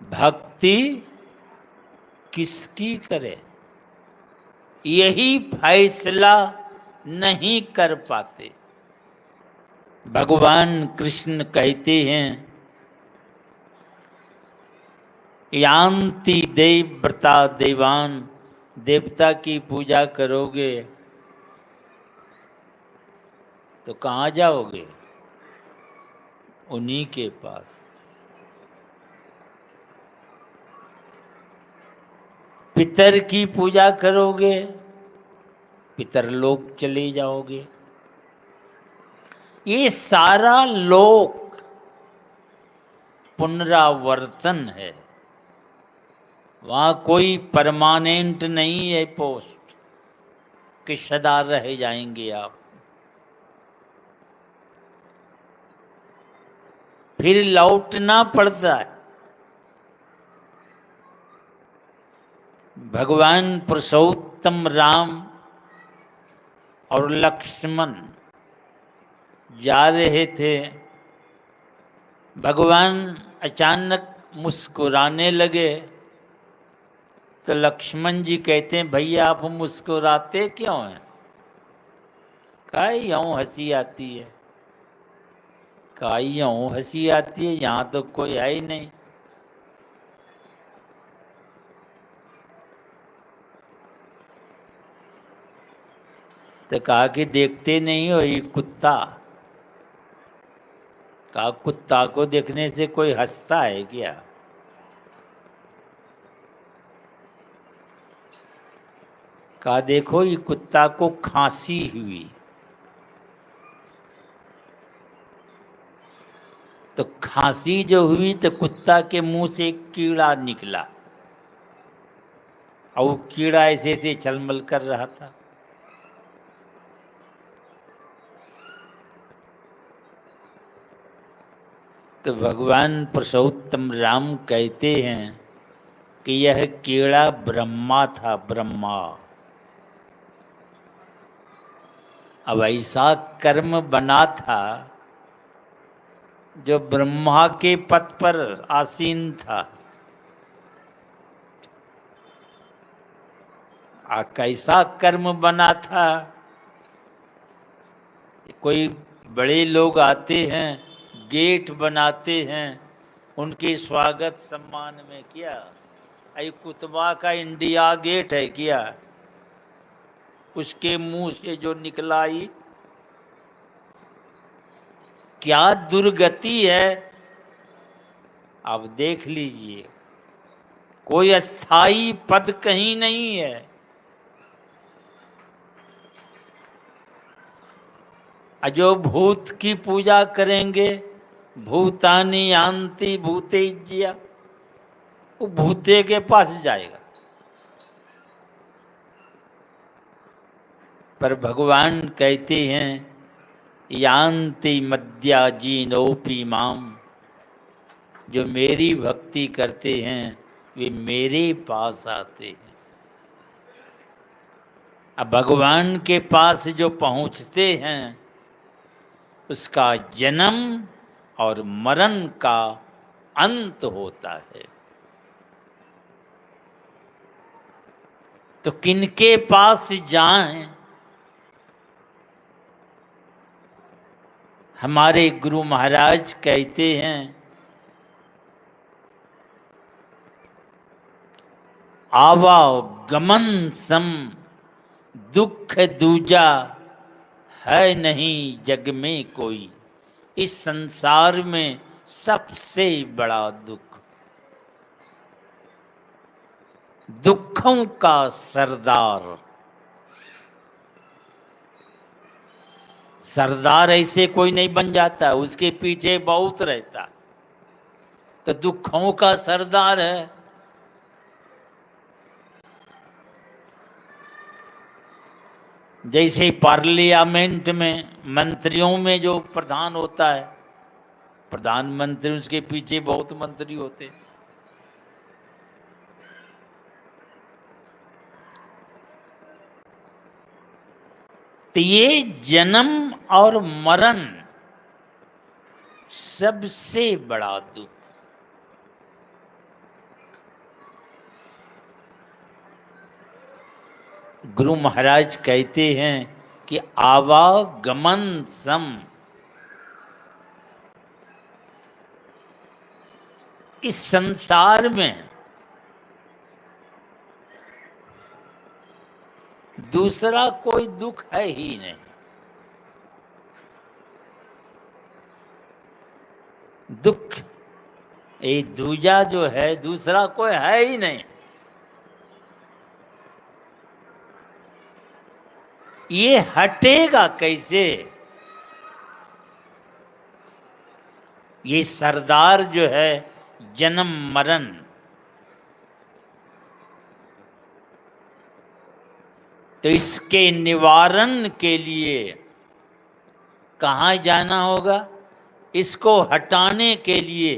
भक्ति किसकी करे, यही फैसला नहीं कर पाते। भगवान कृष्ण कहते हैं, यान्ति देवव्रता देवान, देवता की पूजा करोगे तो कहाँ जाओगे? उन्हीं के पास। पितर की पूजा करोगे, पितरलोक चले जाओगे। ये सारा लोक पुनरावर्तन है, वहां कोई परमानेंट नहीं है पोस्ट कि सदा रह जाएंगे आप। फिर लौटना पड़ता है। भगवान पुरुषोत्तम राम और लक्ष्मण जा रहे थे। भगवान अचानक मुस्कुराने लगे तो लक्ष्मण जी कहते हैं, भैया आप मुस्कुराते क्यों हैं? कहा यूं हंसी आती है। कहा यूं हंसी आती है, यहां तो कोई है ही नहीं। तो कहा कि देखते नहीं हो ये कुत्ता? कहा कुत्ता को देखने से कोई हंसता है क्या? कहा देखो ये कुत्ता को खांसी हुई, तो खांसी जो हुई तो कुत्ता के मुंह से एक कीड़ा निकला और वो कीड़ा ऐसे ऐसे छलमल कर रहा था। तो भगवान पुरुषोत्तम राम कहते हैं कि यह कीड़ा ब्रह्मा था, ब्रह्मा। अब ऐसा कर्म बना था जो ब्रह्मा के पद पर आसीन था। कैसा कर्म बना था? कोई बड़े लोग आते हैं, गेट बनाते हैं, उनके स्वागत सम्मान में क्या ये कुतबा का इंडिया गेट है क्या? उसके मुंह से जो निकला ही क्या दुर्गति है। आप देख लीजिए, कोई अस्थाई पद कहीं नहीं है। जो भूत की पूजा करेंगे, भूतानी यान्ति भूतेज्या, वो भूते के पास जाएगा। पर भगवान कहते हैं, यान्ति मद्याजीनोपि माम, जो मेरी भक्ति करते हैं वे मेरे पास आते हैं। अब भगवान के पास जो पहुंचते हैं उसका जन्म और मरण का अंत होता है। तो किनके पास जाएं? हमारे गुरु महाराज कहते हैं, आवागमन सम दुख दूजा है नहीं जग में कोई। इस संसार में सबसे बड़ा दुख, दुखों का सरदार। सरदार ऐसे कोई नहीं बन जाता, उसके पीछे बहुत रहता। तो दुखों का सरदार है। जैसे पार्लियामेंट में मंत्रियों में जो प्रधान होता है, प्रधानमंत्री, उसके पीछे बहुत मंत्री होते हैं। तो ये जन्म और मरण सबसे बड़ा दुख। गुरु महाराज कहते हैं कि आवागमन सम, इस संसार में दूसरा कोई दुख है ही नहीं। दुख ये दूजा जो है दूसरा कोई है ही नहीं। ये हटेगा कैसे? ये सरदार जो है जन्म मरण, तो इसके निवारण के लिए कहाँ जाना होगा? इसको हटाने के लिए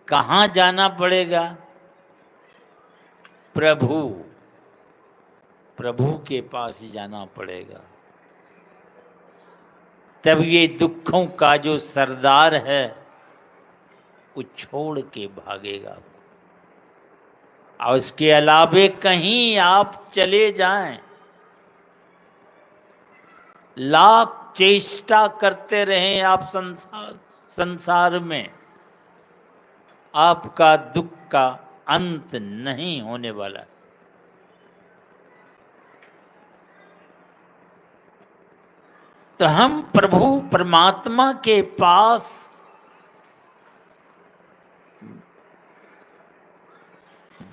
कहाँ जाना पड़ेगा? प्रभु, प्रभु के पास ही जाना पड़ेगा। तब ये दुखों का जो सरदार है वो छोड़ के भागेगा। और उसके अलावे कहीं आप चले जाएं, लाख चेष्टा करते रहें आप संसार में, आपका दुख का अंत नहीं होने वाला। तो हम प्रभु परमात्मा के पास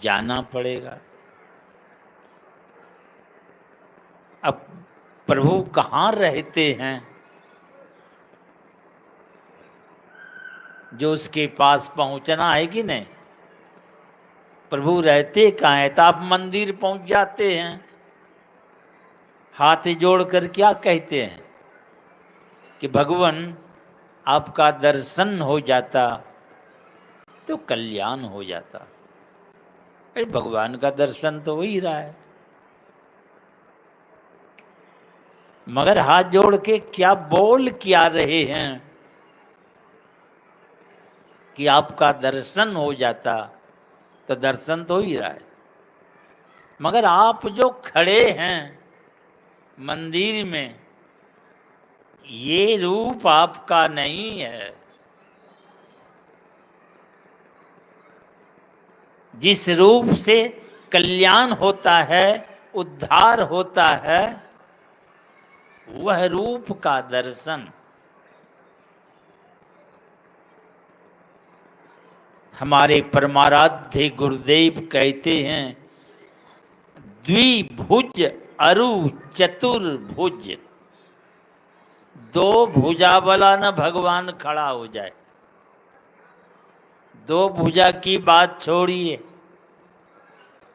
जाना पड़ेगा। अब प्रभु कहाँ रहते हैं जो उसके पास पहुंचना है कि नहीं? प्रभु रहते कहाँ हैं? तो आप मंदिर पहुंच जाते हैं, हाथ जोड़कर क्या कहते हैं कि भगवान आपका दर्शन हो जाता तो कल्याण हो जाता। अरे भगवान का दर्शन तो हो ही रहा है, मगर हाथ जोड़ के क्या बोल क्या रहे हैं कि आपका दर्शन हो जाता, तो दर्शन तो हो ही रहा है। मगर आप जो खड़े हैं मंदिर में, ये रूप आपका नहीं है। जिस रूप से कल्याण होता है, उद्धार होता है, वह रूप का दर्शन हमारे परमाराध्य गुरुदेव कहते हैं, द्विभुज अरु चतुर्भुज। दो भुजा वाला न भगवान खड़ा हो जाए। दो भुजा की बात छोड़िए,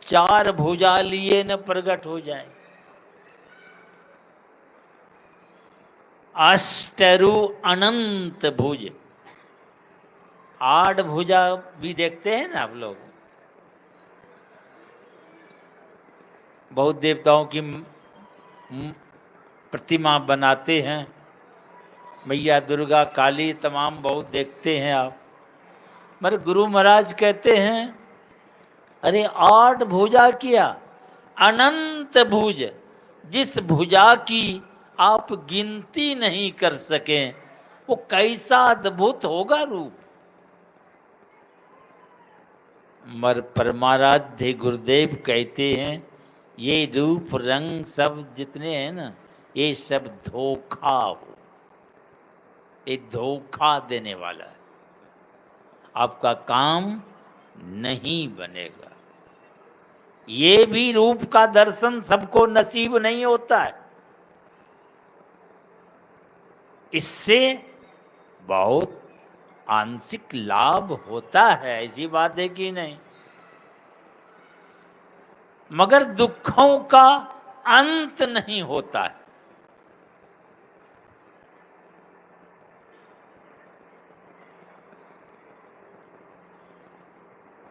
चार भुजा लिए न प्रकट हो जाए। अष्टरु अनंत भुज, आठ भुजा भी देखते हैं ना आप लोग। बहुत देवताओं की प्रतिमा बनाते हैं, मैया दुर्गा काली तमाम बहुत देखते हैं आप। मगर गुरु महाराज कहते हैं अरे आठ भुजा किया, अनंत भुज। जिस भुजा की आप गिनती नहीं कर सके, वो कैसा अद्भुत होगा रूप। मर परमाराध्य गुरुदेव कहते हैं ये रूप रंग सब जितने हैं ना, ये सब धोखा हो, ये धोखा देने वाला है। आपका काम नहीं बनेगा। ये भी रूप का दर्शन सबको नसीब नहीं होता है। इससे बहुत आंशिक लाभ होता है, ऐसी बात है कि नहीं? मगर दुखों का अंत नहीं होता है।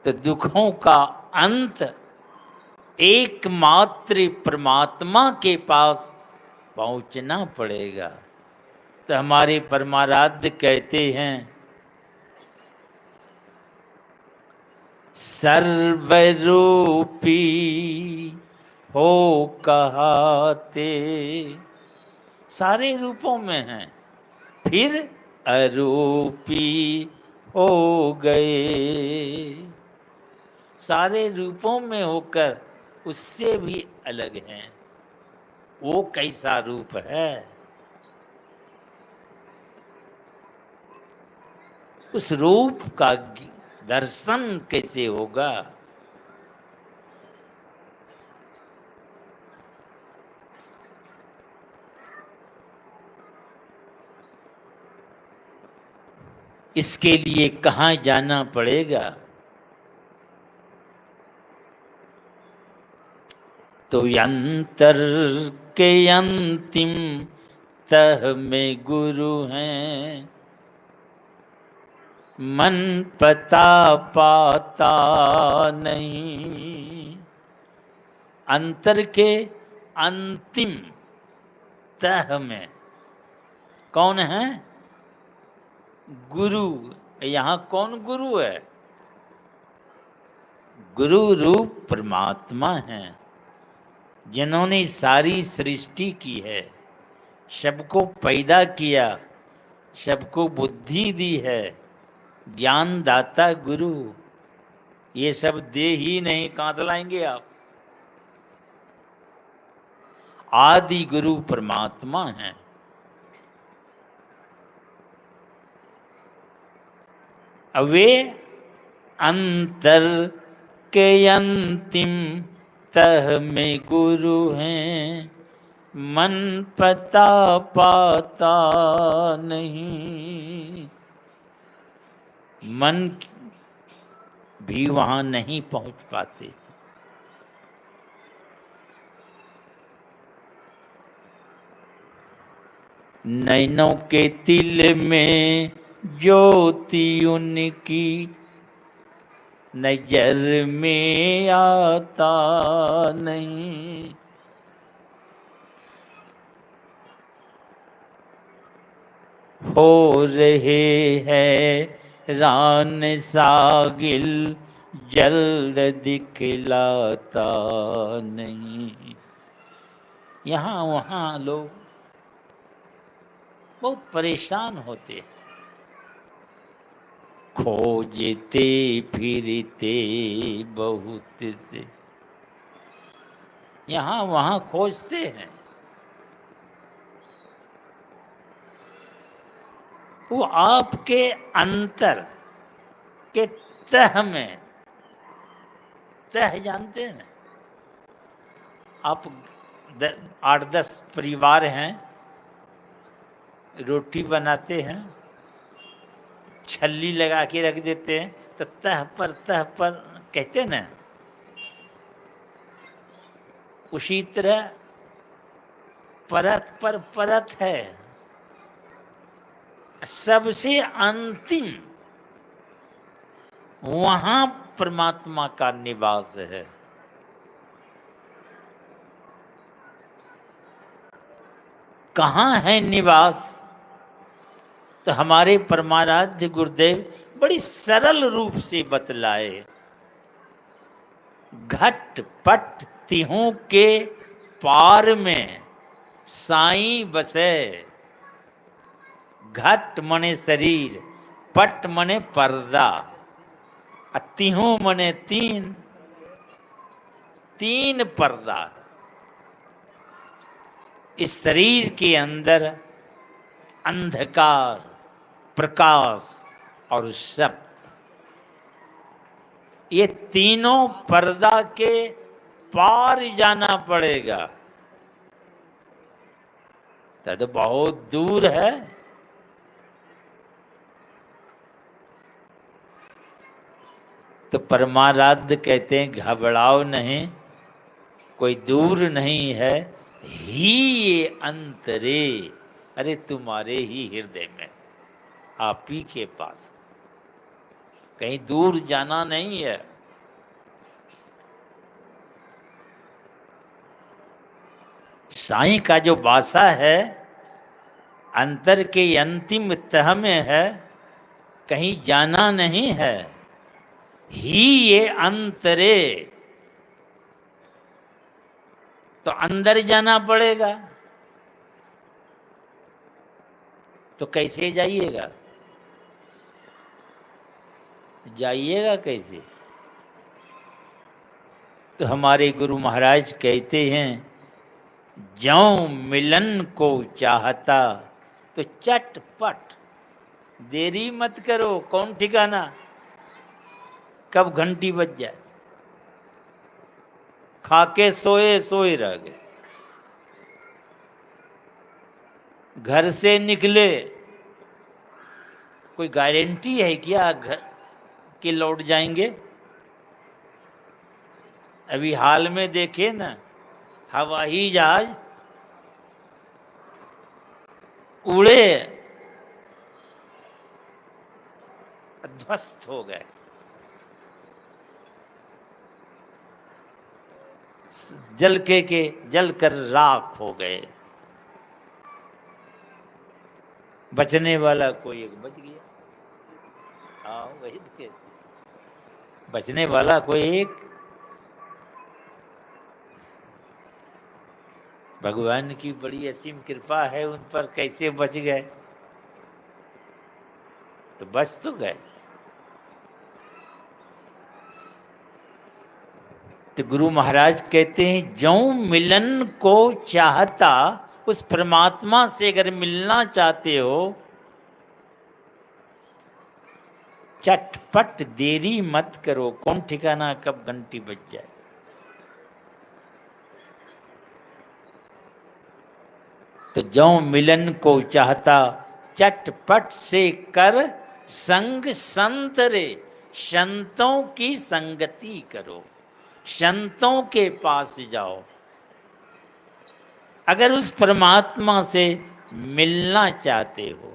तो दुखों का अंत एकमात्र परमात्मा के पास पहुंचना पड़ेगा। तो हमारे परमाराध्य कहते हैं सर्वरूपी हो कहाते, सारे रूपों में हैं, फिर अरूपी हो गए। सारे रूपों में होकर उससे भी अलग हैं। वो कैसा रूप है, उस रूप का दर्शन कैसे होगा। इसके लिए कहाँ जाना पड़ेगा? तो यंतर के अंतिम तह में गुरु हैं, मन पता पाता नहीं। अंतर के अंतिम तह में कौन है? गुरु। यहाँ कौन गुरु है? गुरु रूप परमात्मा है, जिन्होंने सारी सृष्टि की है, सबको पैदा किया, सबको बुद्धि दी है। ज्ञान दाता गुरु, ये सब दे ही नहीं, कहाँ दिलाएंगे आप? आदि गुरु परमात्मा है। अब वे अंतर के अंतिम तह में गुरु हैं, मन पता पाता नहीं। मन भी वहां नहीं पहुंच पाते। नैनों के तिल में ज्योति उनकी, नजर में आता नहीं। हो रहे हैं रान सागिल, जल्द दिखलाता नहीं। यहाँ वहाँ लोग बहुत परेशान होते, खोजते फिरते बहुत से, यहाँ वहाँ खोजते हैं। वो आपके अंतर के तह में, तह जानते हैं आप? 8-10 परिवार हैं, रोटी बनाते हैं, छल्ली लगा के रख देते हैं, तो तह पर कहते हैं ना, उसी तरह परत पर परत है। सबसे अंतिम वहां परमात्मा का निवास है। कहाँ है निवास? तो हमारे परमाराध्य गुरुदेव बड़ी सरल रूप से बतलाए। घट पट तिहू के पार में साईं बसे। घट मने शरीर, पट मने पर्दा, तिहू मने तीन, तीन पर्दा। इस शरीर के अंदर अंधकार, प्रकाश और सत्य, ये तीनों पर्दा के पार जाना पड़ेगा। तो बहुत दूर है। तो परमाराध्य कहते हैं घबराओ नहीं, कोई दूर नहीं है, ही ये अंतरे, अरे तुम्हारे ही हृदय में, आप ही के पास, कहीं दूर जाना नहीं है। साईं का जो वासा है अंतर के अंतिम तह में है, कहीं जाना नहीं है। ही ये अंतरे, तो अंदर जाना पड़ेगा। तो कैसे जाइएगा? जाइएगा कैसे? तो हमारे गुरु महाराज कहते हैं, ज्यों मिलन को चाहता तो चटपट, देरी मत करो। कौन ठिकाना कब घंटी बज जाए। खाके सोए सोए रह गए, घर से निकले, कोई गारंटी है क्या घर के लौट जाएंगे? अभी हाल में देखे ना, हवाई जहाज उड़े, ध्वस्त हो गए, जल के जल कर राख हो गए। बचने वाला कोई एक बच गया। हाँ वही देखे, बचने वाला कोई एक। भगवान की बड़ी असीम कृपा है उन पर, कैसे बच गए? तो बच तो गए। तो गुरु महाराज कहते हैं, ज्यों मिलन को चाहता, उस परमात्मा से अगर मिलना चाहते हो, चटपट देरी मत करो। कौन ठिकाना कब घंटी बज जाए। तो ज्यों मिलन को चाहता चटपट से कर संग संत रे, संतों की संगति करो, संतों के पास जाओ। अगर उस परमात्मा से मिलना चाहते हो,